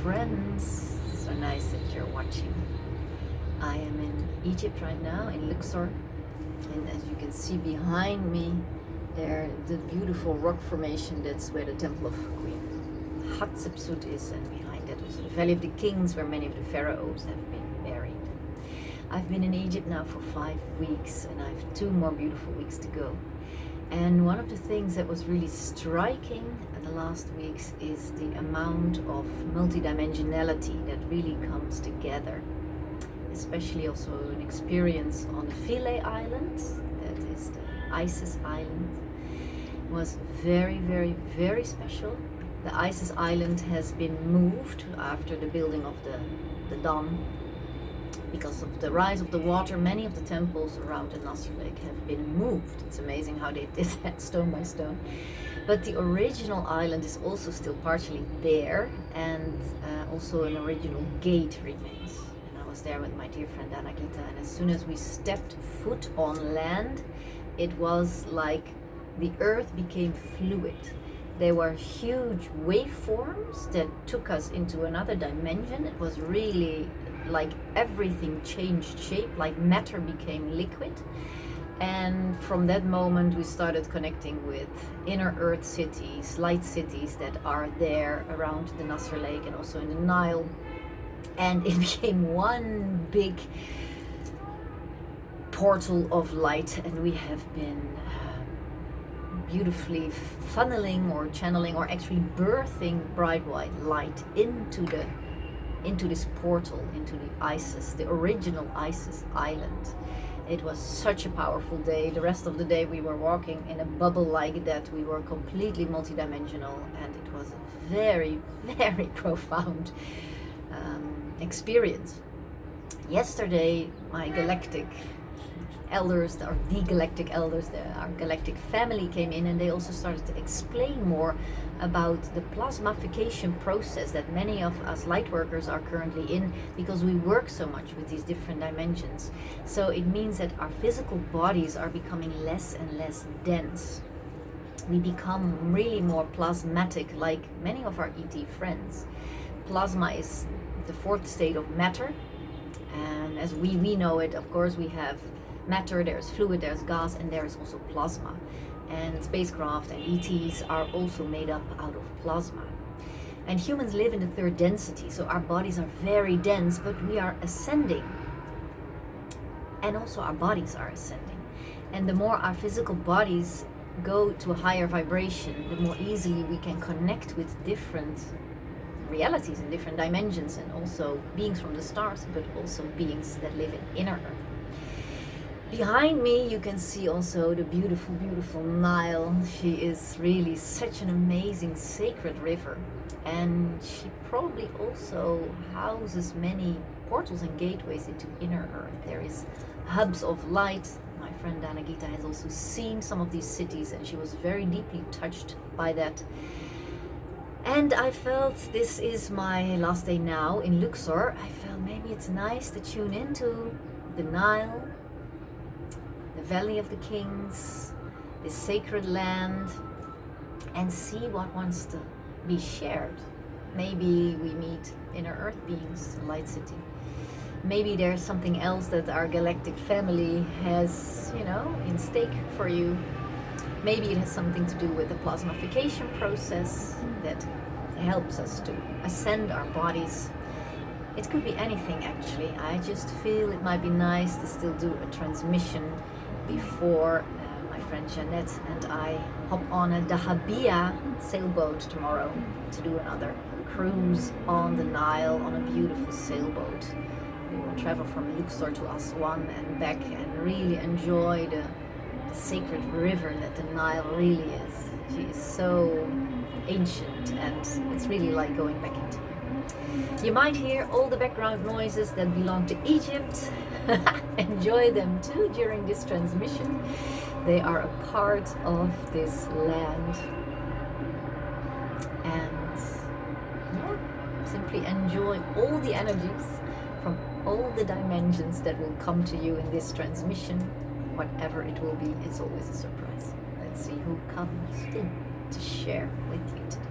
friends, so nice that you're watching. I am in Egypt right now, in Luxor, and as you can see behind me there, the beautiful rock formation, that's where the temple of Queen Hatshepsut is, and behind that also the Valley of the Kings, where many of the pharaohs have been buried. I've been in Egypt now for 5 weeks, and I have 2 more beautiful weeks to go. And one of the things that was really striking in the last weeks is the amount of multidimensionality that really comes together. Especially also an experience on the Philae Island, that is the IsEs island, was very, very, very special. The IsEs island has been moved after the building of the dam. Because of the rise of the water, many of the temples around the Nasser Lake have been moved. It's amazing how they did that stone by stone. But the original island is also still partially there, and also an original gate remains. And I was there with my dear friend Anna Gita, and as soon as we stepped foot on land, it was like the earth became fluid. There were huge waveforms that took us into another dimension. It was really like everything changed shape, like matter became liquid. And from that moment we started connecting with inner earth cities, light cities that are there around the Nasser Lake and also in the Nile. And it became one big portal of light, and we have been beautifully funneling or channeling or actually birthing bright white light into this portal, into the IsEs, the original IsEs island. It was such a powerful day. The rest of the day we were walking in a bubble like that. We were completely multidimensional, and it was a very, very profound experience. Yesterday, my galactic elders, or the galactic elders, our galactic family came in, and they also started to explain more about the plasmification process that many of us light workers are currently in, because we work so much with these different dimensions. So it means that our physical bodies are becoming less and less dense. We become really more plasmatic, like many of our ET friends. Plasma is the 4th state of matter, and as we know it, of course, we have matter, there's fluid, there's gas, and there is also plasma. And spacecraft and ETs are also made up out of plasma. And humans live in the 3rd density, so our bodies are very dense, but we are ascending. And also our bodies are ascending. And the more our physical bodies go to a higher vibration, the more easily we can connect with different realities and different dimensions, and also beings from the stars, but also beings that live in inner earth. Behind me you can see also the beautiful, beautiful Nile. She is really such an amazing sacred river, and she probably also houses many portals and gateways into inner earth. There is hubs of light. My friend Dana Gita has also seen some of these cities, and she was very deeply touched by that. And I felt, this is my last day now in Luxor, I felt maybe it's nice to tune into the Nile, the Valley of the Kings, this sacred land, and see what wants to be shared. Maybe we meet inner earth beings, the light city. Maybe there's something else that our galactic family has, in stake for you. Maybe it has something to do with the plasmification process that helps us to ascend our bodies. It could be anything, actually. I just feel it might be nice to still do a transmission before my friend Jeanette and I hop on a Dahabia sailboat tomorrow to do another cruise on the Nile on a beautiful sailboat. We will travel from Luxor to Aswan and back, and really enjoy the sacred river that the Nile really is. She is so ancient, and it's really like going back into it. You might hear all the background noises that belong to Egypt. Enjoy them too during this transmission. They are a part of this land. And simply enjoy all the energies from all the dimensions that will come to you in this transmission. Whatever it will be, it's always a surprise. Let's see who comes in to share with you today.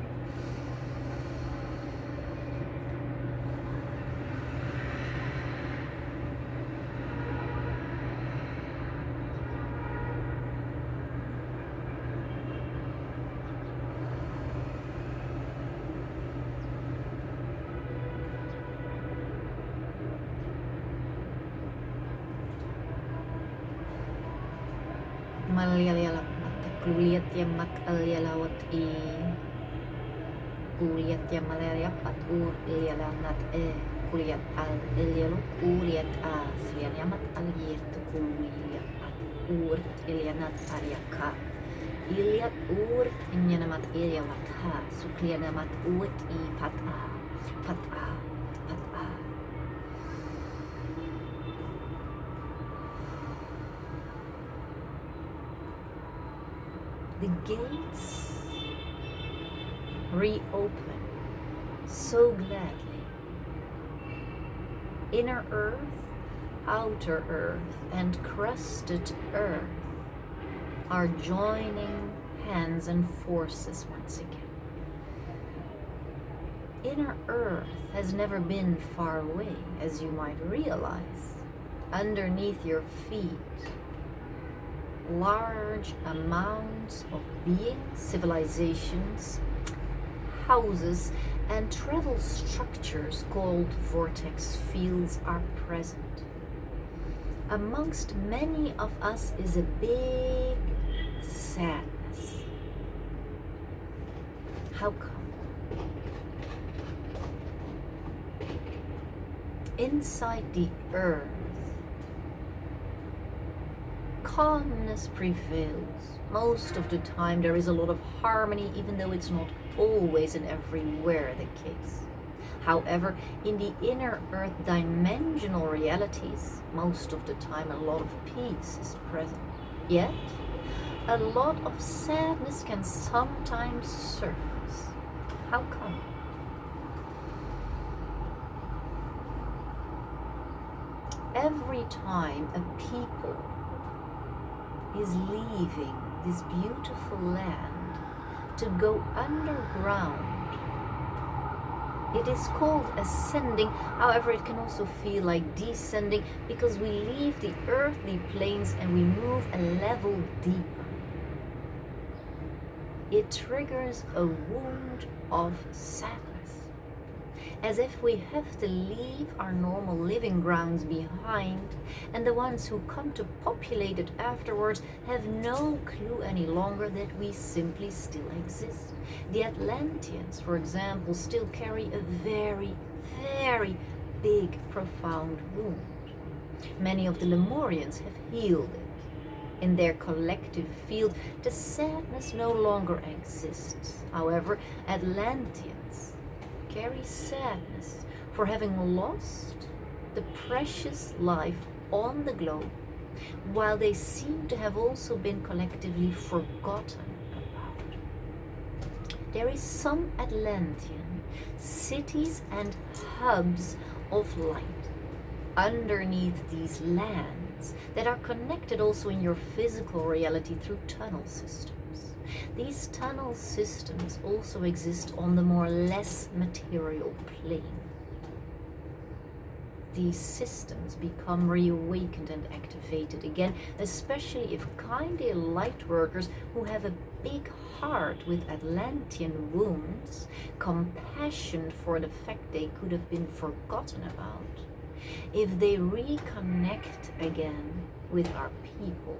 Malyalamat Kuliat Yamak Alyalawat Kuliat Yamalyapat Ulyalanat Kuliat Al Ilyalu Kuliat Slianamat Alyet Kuliat Ur Ilyanat Aryaka Ilyat Ur Inyanamat Ilyawatha Suklianamat Ut I Pata Pata Pata. The gates reopen so gladly. Inner earth, outer earth, and crusted earth are joining hands and forces once again. Inner earth has never been far away, as you might realize. Underneath your feet, large amounts of beings, civilizations, houses, and travel structures called vortex fields are present. Amongst many of us is a big sadness. How come? Inside the earth, calmness prevails. Most of the time there is a lot of harmony, even though it's not always and everywhere the case. However, in the inner earth dimensional realities, most of the time a lot of peace is present. Yet, a lot of sadness can sometimes surface. How come? Every time a people is leaving this beautiful land to go underground, it is called ascending. However, it can also feel like descending, because we leave the earthly planes and we move a level deeper. It triggers a wound of sadness, as if we have to leave our normal living grounds behind, and the ones who come to populate it afterwards have no clue any longer that we simply still exist. The Atlanteans, for example, still carry a very, very big, profound wound. Many of the Lemurians have healed it. In their collective field, the sadness no longer exists. However, Atlanteans carry sadness for having lost the precious life on the globe, while they seem to have also been collectively forgotten about. There is some Atlantean cities and hubs of light underneath these lands that are connected also in your physical reality through tunnel systems. These tunnel systems also exist on the more less material plane. These systems become reawakened and activated again, especially if kindly light workers who have a big heart with Atlantean wounds, compassion for the fact they could have been forgotten about, if they reconnect again with our people.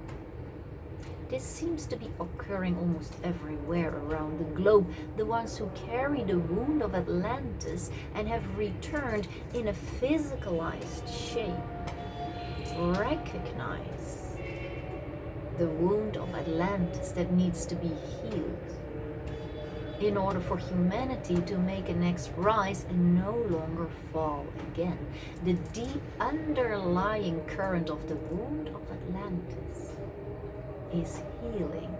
This seems to be occurring almost everywhere around the globe. The ones who carry the wound of Atlantis and have returned in a physicalized shape recognize the wound of Atlantis that needs to be healed in order for humanity to make a next rise and no longer fall again. The deep underlying current of the wound of Atlantis is healing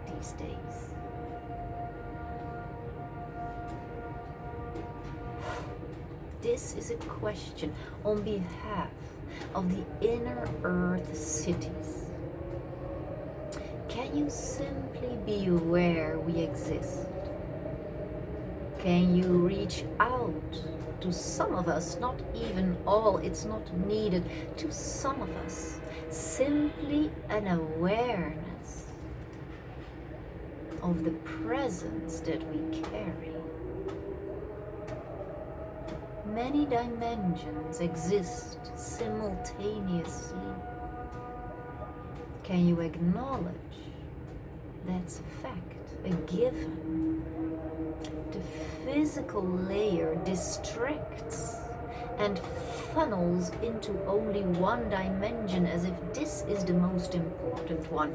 these days. This is a question on behalf of the inner earth cities. Can you simply be aware we exist? Can you reach out to some of us, not even all, it's not needed, to some of us, simply an awareness of the presence that we carry. Many dimensions exist simultaneously. Can you acknowledge that's a fact, a given? The physical layer distracts and funnels into only one dimension as if this is the most important one.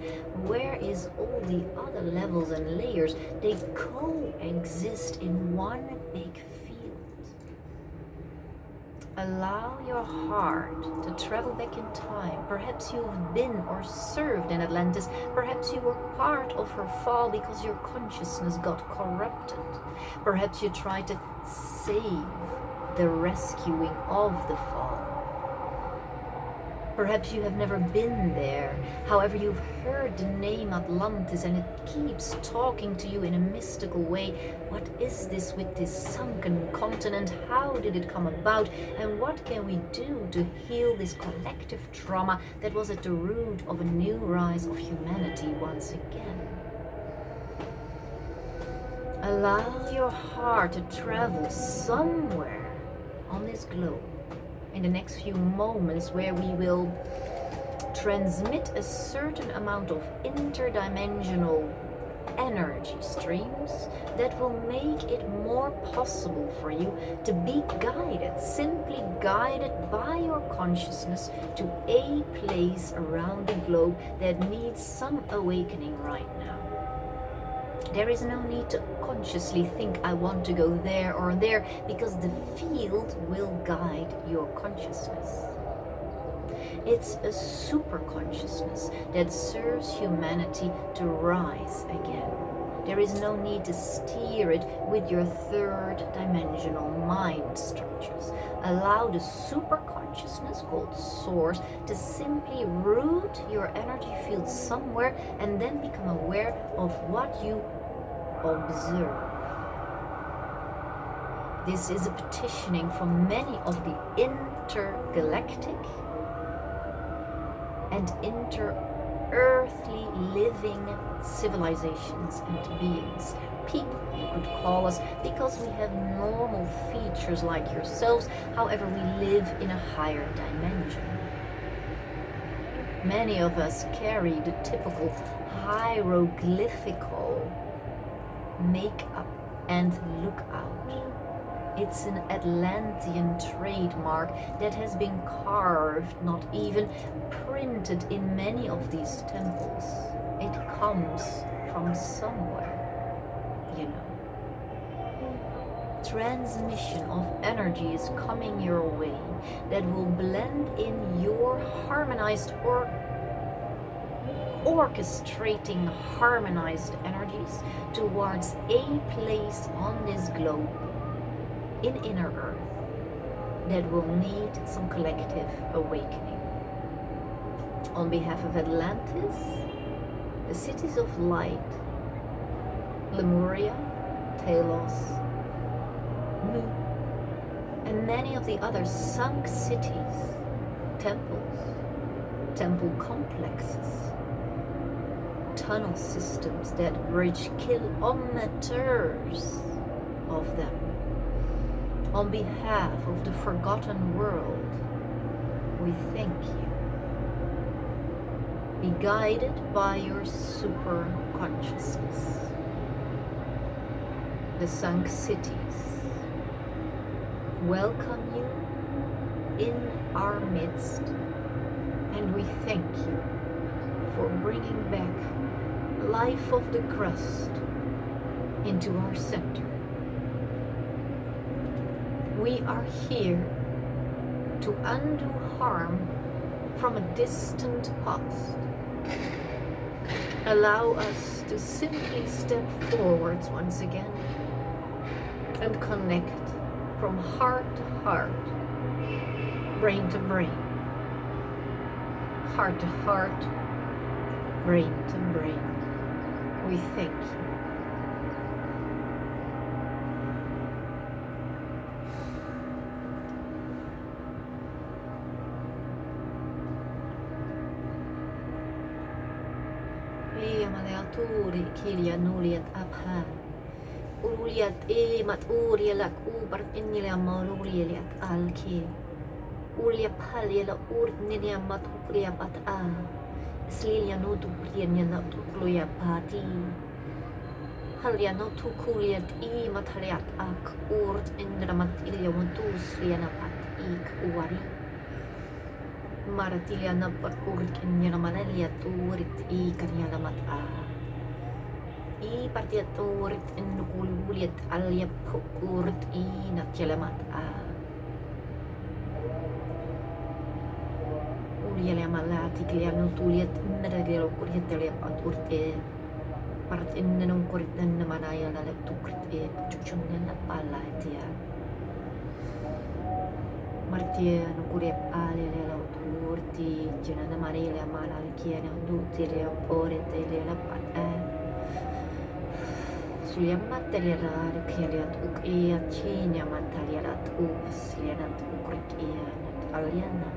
Where is all the other levels and layers? They coexist in one big field. Allow your heart to travel back in time. Perhaps you've been or served in Atlantis. Perhaps you were part of her fall because your consciousness got corrupted. Perhaps you tried to save the rescuing of the fall. Perhaps you have never been there. However, you've heard the name Atlantis and it keeps talking to you in a mystical way. What is this with this sunken continent? How did it come about? And what can we do to heal this collective trauma that was at the root of a new rise of humanity once again? Allow your heart to travel somewhere on this globe in the next few moments, where we will transmit a certain amount of interdimensional energy streams that will make it more possible for you to be guided, simply guided by your consciousness to a place around the globe that needs some awakening right now. There is no need to consciously think I want to go there or there, because the field will guide your consciousness. It's a super consciousness that serves humanity to rise again. There is no need to steer it with your third dimensional mind structures. Allow the super consciousness called Source to simply root your energy field somewhere and then become aware of what you observe. This is a petitioning from many of the intergalactic and inter-earthly living civilizations and beings. People, you could call us, because we have normal features like yourselves. However, we live in a higher dimension. Many of us carry the typical hieroglyphical make-up and look out. It's an Atlantean trademark that has been carved, not even printed in many of these temples. It comes from somewhere, you know. Transmission of energy is coming your way that will blend in your harmonized or orchestrating harmonized energies towards a place on this globe in inner earth that will need some collective awakening. On behalf of Atlantis, the cities of light, Lemuria, Talos, Mu, and many of the other sunk cities, temples, temple complexes, tunnel systems that bridge kilometers of them. On behalf of the forgotten world, we thank you. Be guided by your super consciousness. The sunk cities welcome you in our midst, and we thank you for bringing back life of the crust into our center. We are here to undo harm from a distant past. Allow us to simply step forwards once again and connect from heart to heart, brain to brain, heart to heart, brain to brain. We thank you. Turi kilia nuliat abha uliat mat urielak ubar inilia maluliat alki ulia palia urt nilia mat uria bat a Sliliano tu prianyana tu kluya pati. Halyano tu kuliat I mataliat ak urt indramat ilyamutus lianapat ik uwari. Maratiliana pat urt inyanamanaliat urit I kanyalamat a. I partiat urit innukuliat alyap urt I natyalamat a. Ulialamalati kliano tuliat meragelo kuriat aliapat urt e. Part innanong kurit na namanaya na tukrit e chuchun na pala tia. Martia no kuriap ale la turti jena na marila mana kiana duti le ore te le la pat e. Sulia matelia la kiana tuk e a chinya matalia la tuk siliana tukrit e aliana.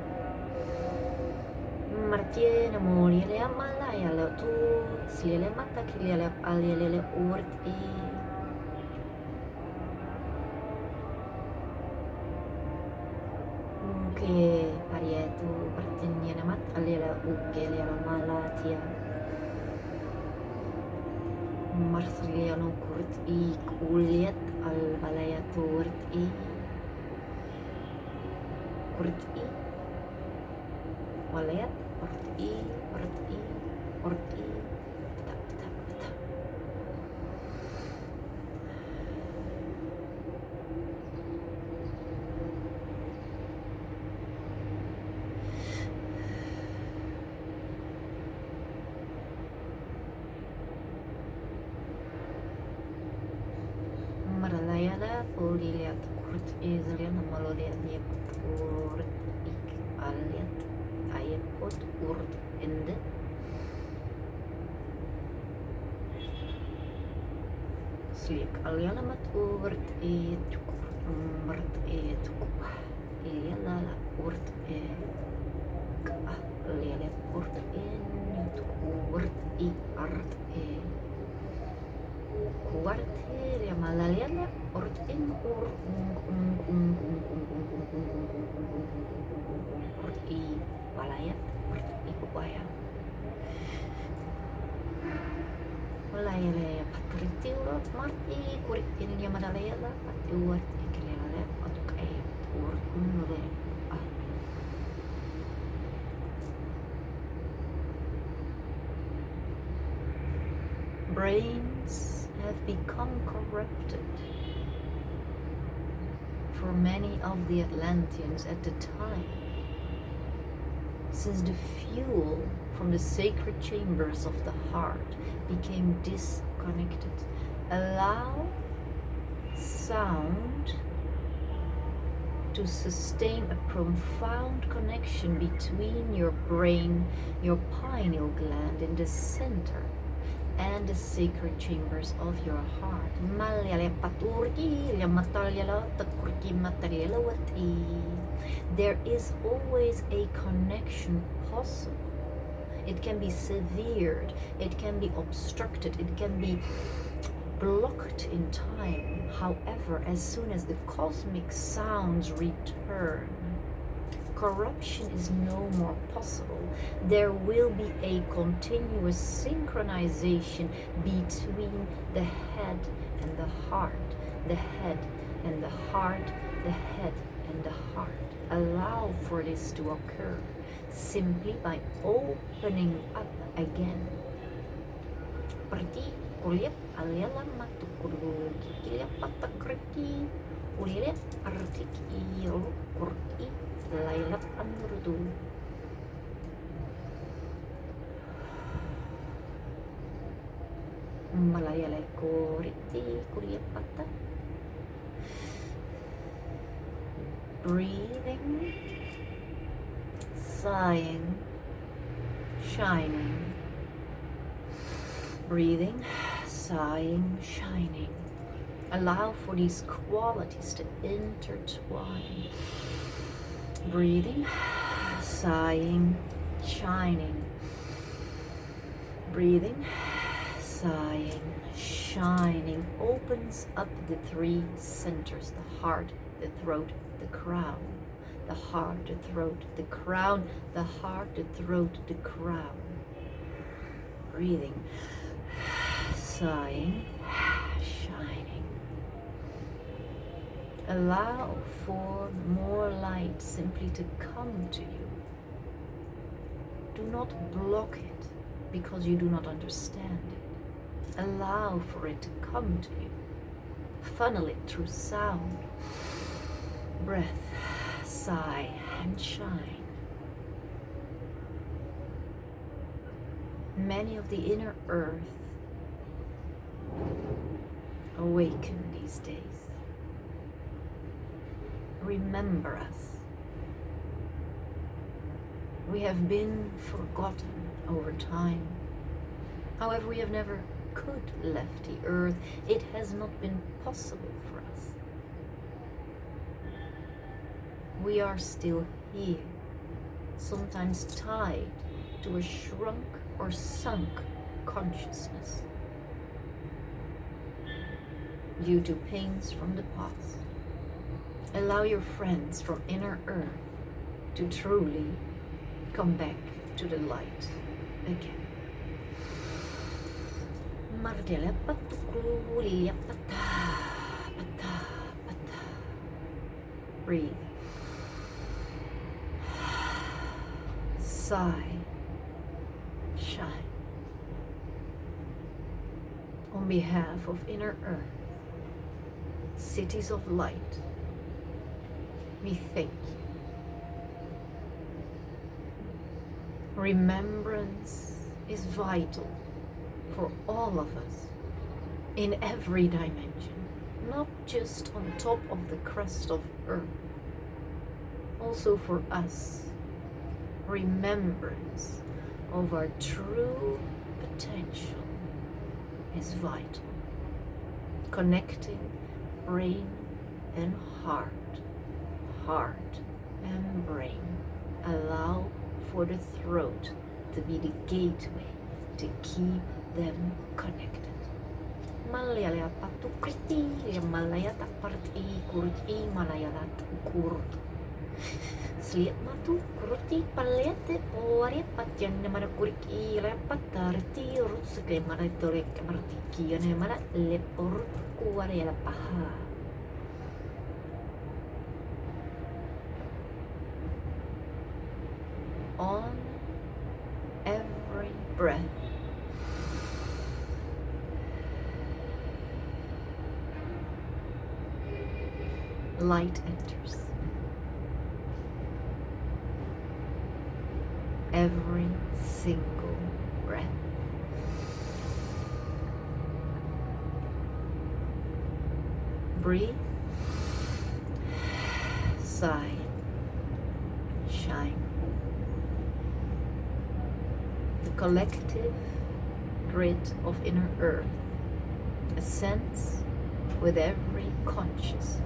Martia na moli le amalaya la tu siliana mata kilia ale le urt e. Ke arietu pertanyaan mat alela uke lela malatia marsiliano kurt I kuliat al balaya turt I kurt I walayat kurt I tap Maralayana poliliat kurt izlian maloliat niep kurt ik aliat ayat pot urt ende slik aliana mat urt et mart et iliana la urt e ka aliana urt en urt I art e kuarteria malaliana urt in urt I walayat urt I kupaya walayala patriti urut marti kurit in dia madalayala pati urt ikilala atuk e urt nure brains have become corrupted for many of the Atlanteans at the time, since the fuel from the sacred chambers of the heart became disconnected. Allow sound to sustain a profound connection between your brain, your pineal gland in the center, and the sacred chambers of your heart. There is always a connection possible. It can be severed, it can be obstructed, it can be blocked in time. However, as soon as the cosmic sounds return, corruption is no more possible. There will be a continuous synchronization between the head and the heart, the head and the heart, the head and the heart. Allow for this to occur simply by opening up again. Perti kuliap alialam matukuru kikiliap patakriki uliap artik iyo kurki lailap anurdu. Malayalay kuriti kuliap pata. Breathing, sighing, shining. Breathing, sighing, shining. Allow for these qualities to intertwine. Breathing, sighing, shining. Breathing, sighing, shining opens up the three centers: the heart, the throat, the crown. The heart, the throat, the crown, the heart, the throat, the crown. breathing, sighing, shining. Allow for more light simply to come to you. Do not block it because you do not understand it. Allow for it to come to you. Funnel it through sound, breath, sigh, and shine. Many of the inner earth awaken these days. Remember us. We have been forgotten over time. However, we have never could left the earth. It has not been possible for us. We are still here, sometimes tied to a shrunk or sunk consciousness due to pains from the past. Allow your friends from inner earth to truly come back to the light again. Breathe. Sigh. Shine. On behalf of inner earth, cities of light, we thank you. Remembrance is vital for all of us in every dimension, not just on top of the crust of earth. Also for us, remembrance of our true potential is vital. Connecting brain and heart, heart and brain. Allow for the throat to be the gateway to keep them connected. Malaya patukriti, malaya taparti, kurti, malaya kur. Sliat matu, kurti, palete, ore, patyan, marakuriki, rapatarti, rutsake, maratorek, martiki, and mara lepor, kuare, paha. On every breath, light enters. Every single breath. Breathe, sigh, shine. The collective grid of inner earth ascends with every conscious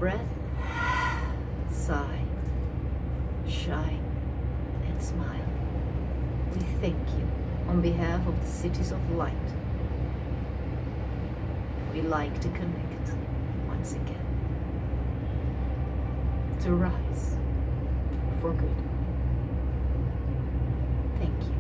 breath, sigh, shine, and smile. We thank you on behalf of the cities of light. We like to connect once again, to rise for good. Thank you.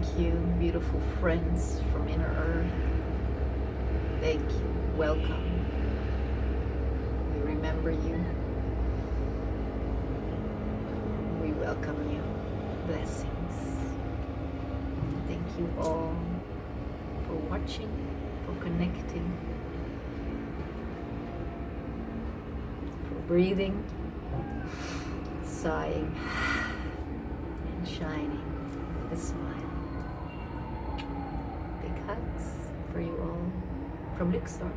Thank you, beautiful friends from Inner Earth. Thank you. Welcome. We remember you. We welcome you. Blessings. Thank you all for watching, for connecting, for breathing, sighing, and shining with a smile. Big hugs for you all from Luxor.